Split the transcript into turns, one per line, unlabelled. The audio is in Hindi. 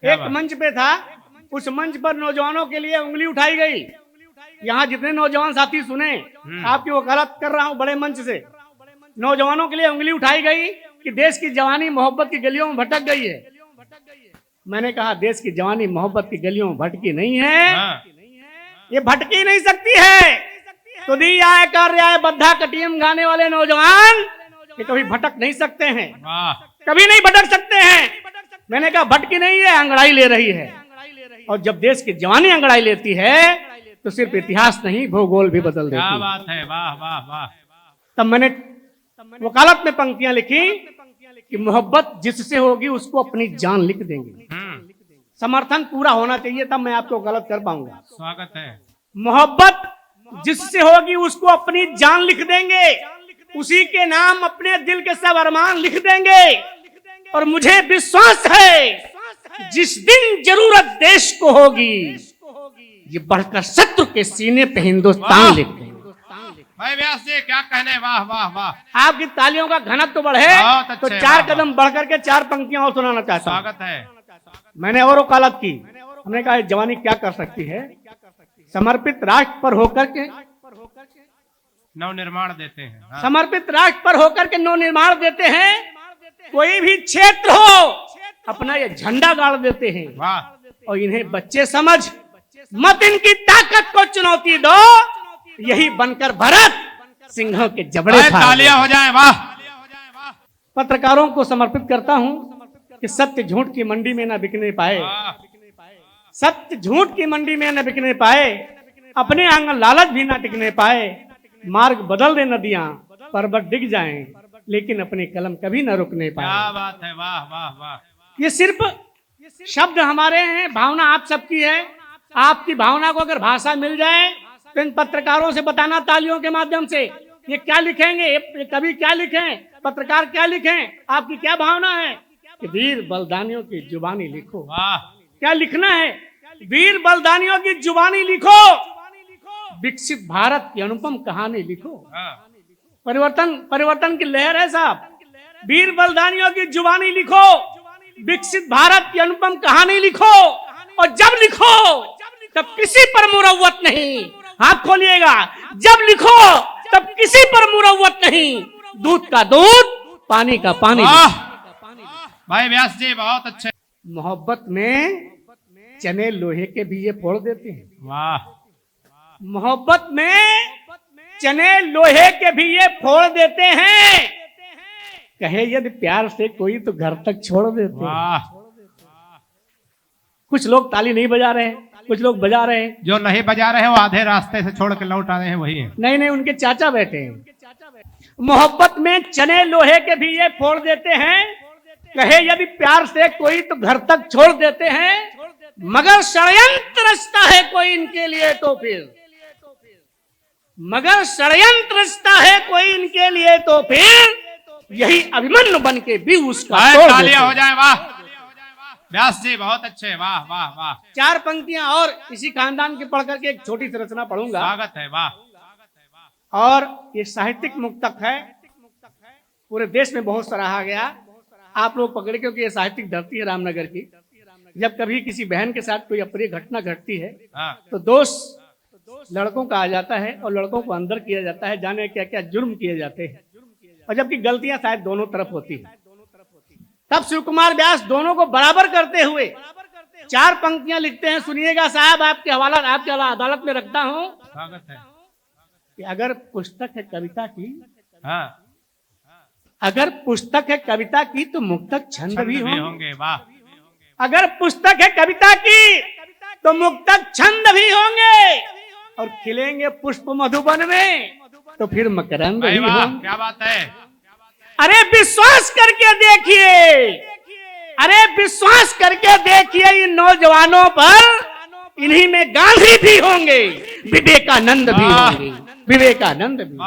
एक मंच पे था, उस मंच पर नौजवानों के लिए उंगली उठाई गई। यहाँ जितने नौजवान साथी सुने, आपकी वकालत कर रहा हूँ बड़े मंच से, नौजवानों के लिए उंगली उठाई गई कि देश की जवानी मोहब्बत की गलियों में भटक गई है। मैंने कहा देश की जवानी मोहब्बत की गलियों में भटकी नहीं है, ये भटकी नहीं सकती है। तो दी आए कार्य आए बद्धा कटियम गाने वाले नौजवान ये कभी भटक नहीं सकते हैं, कभी नहीं भटक सकते हैं। मैंने कहा भटकी नहीं है, अंगड़ाई ले रही है। और जब देश की जवानी अंगड़ाई लेती है तो सिर्फ इतिहास नहीं भूगोल भी बदल देती है।
क्या बात है, वाह वाह वाह।
तब मैंने वकालत में पंक्तियां लिखी कि मोहब्बत जिससे होगी उसको अपनी जान लिख देंगे। समर्थन पूरा होना चाहिए तब मैं आपको वकालत कर पाऊंगा।
स्वागत है।
मोहब्बत जिससे होगी उसको अपनी जान लिख देंगे, उसी के नाम अपने दिल के सब अरमान लिख देंगे। और मुझे विश्वास है जिस दिन जरूरत देश को होगी, ये बढ़कर शत्रु के सीने पे हिंदुस्तान लिख देंगे।
भाई व्यास जी क्या कहने, वाह वाह वाह।
आपकी तालियों का घनत्व तो बढ़े तो 4 कदम बढ़ करके 4 पंक्तियां और सुनाना चाहता हूं।
स्वागत है।
मैंने और वकालत की, हमने कहा जवानी क्या कर सकती है। समर्पित राष्ट्र पर होकर के
नव निर्माण देते हैं। हाँ।
समर्पित राष्ट्र पर होकर के नव निर्माण देते हैं। कोई भी क्षेत्र हो अपना ये झंडा गाड़ देते हैं।
वाह।
और इन्हें बच्चे समझ मत इनकी ताकत को चुनौती दो, यही बनकर भरत सिंहों के जबड़े फाड़।
तालियां हो जाए, वाह।
पत्रकारों को समर्पित करता हूं कि सत्य झूठ की मंडी में न बिकने पाए, सत्य झूठ की मंडी में न बिकने पाए, अपने आंगन लालच भी न टिकने पाए। मार्ग बदल दे नदियां, पर्वत डिग जाएं, लेकिन अपने कलम कभी न रुकने पाए।
क्या बात है, वाह वाह वाह।
ये सिर्फ शब्द हमारे हैं, भावना आप सबकी है। आपकी भावना को अगर भाषा मिल जाए तो इन पत्रकारों से बताना तालियों के माध्यम से, ये क्या लिखेंगे, ये कवि क्या लिखें, पत्रकार क्या लिखें, आपकी क्या भावना है कि वीर बलिदानियों की जुबानी लिखो।
वाह।
क्या लिखना है, वीर बलिदानियों की जुबानी लिखो, विकसित भारत की अनुपम कहानी लिखो। परिवर्तन की लहर है साहब। वीर बलिदानियों की जुबानी लिखो, विकसित भारत की अनुपम कहानी लिखो। और जब लिखो तब किसी पर मुरव्वत नहीं, हाथ खोलिएगा, जब लिखो तब किसी पर मुरव्वत नहीं, दूध का दूध पानी का पानी।
भाई व्यास जी बहुत अच्छे।
मोहब्बत में चने लोहे के भी ये फोड़ देते हैं।
वाह।
मोहब्बत में चने लोहे के भी ये फोड़ देते हैं। कहे यदि प्यार से कोई तो घर तक छोड़ देते हैं। कुछ लोग ताली नहीं बजा रहे हैं, कुछ लोग बजा रहे हैं।
जो नहीं बजा रहे हैं वो आधे रास्ते से छोड़ के लौट आ रहे हैं, वही है।
नहीं, उनके चाचा बैठे हैं। मोहब्बत में चने लोहे के भी ये फोड़ देते हैं। कहे यदि प्यार से कोई तो घर तक छोड़ देते हैं, मगर षड्यंत्र रचता है कोई इनके लिए तो फिर, मगर षड्यंत्र रचता है कोई इनके लिए तो फिर, यही अभिमन्यु बन के भी उसका
तालियां हो जाए, वाह। व्यास जी बहुत अच्छे, वाह वाह वाह।
4 पंक्तियां और इसी खानदान की पढ़ करके एक छोटी सी रचना पढ़ूंगा।
स्वागत है, वाह।
और ये साहित्यिक मुक्तक है, पूरे देश में बहुत सराहा गया। आप लोग पकड़े क्योंकि ये साहित्यिक धरती है रामनगर की। जब कभी किसी बहन के साथ कोई अप्रिय घटना घटती है तो दोष लड़कों का आ जाता है और लड़कों को अंदर किया जाता है, जाने क्या क्या जुर्म किए जाते हैं, और जबकि गलतियां शायद दोनों तरफ होती है। तब शिव कुमार व्यास दोनों को बराबर करते हुए 4 पंक्तियां लिखते हैं। सुनिएगा साहब, आपके हवाला आपके अदालत में रखता हूं।
स्वागत है।
कि अगर पुस्तक है कविता की,
हाँ।
अगर पुस्तक है कविता की तो मुक्तक छंद भी
होंगे। वाह।
अगर पुस्तक है कविता की तो मुक्तक छंद भी होंगे, और खिलेंगे पुष्प मधुबन में तो फिर मकरंद भी होंगे।
क्या बात है।
अरे विश्वास करके देखिए, अरे विश्वास करके देखिए इन नौजवानों पर, इन्हीं में गांधी भी होंगे, विवेकानंद भी होंगे, विवेकानंद भी।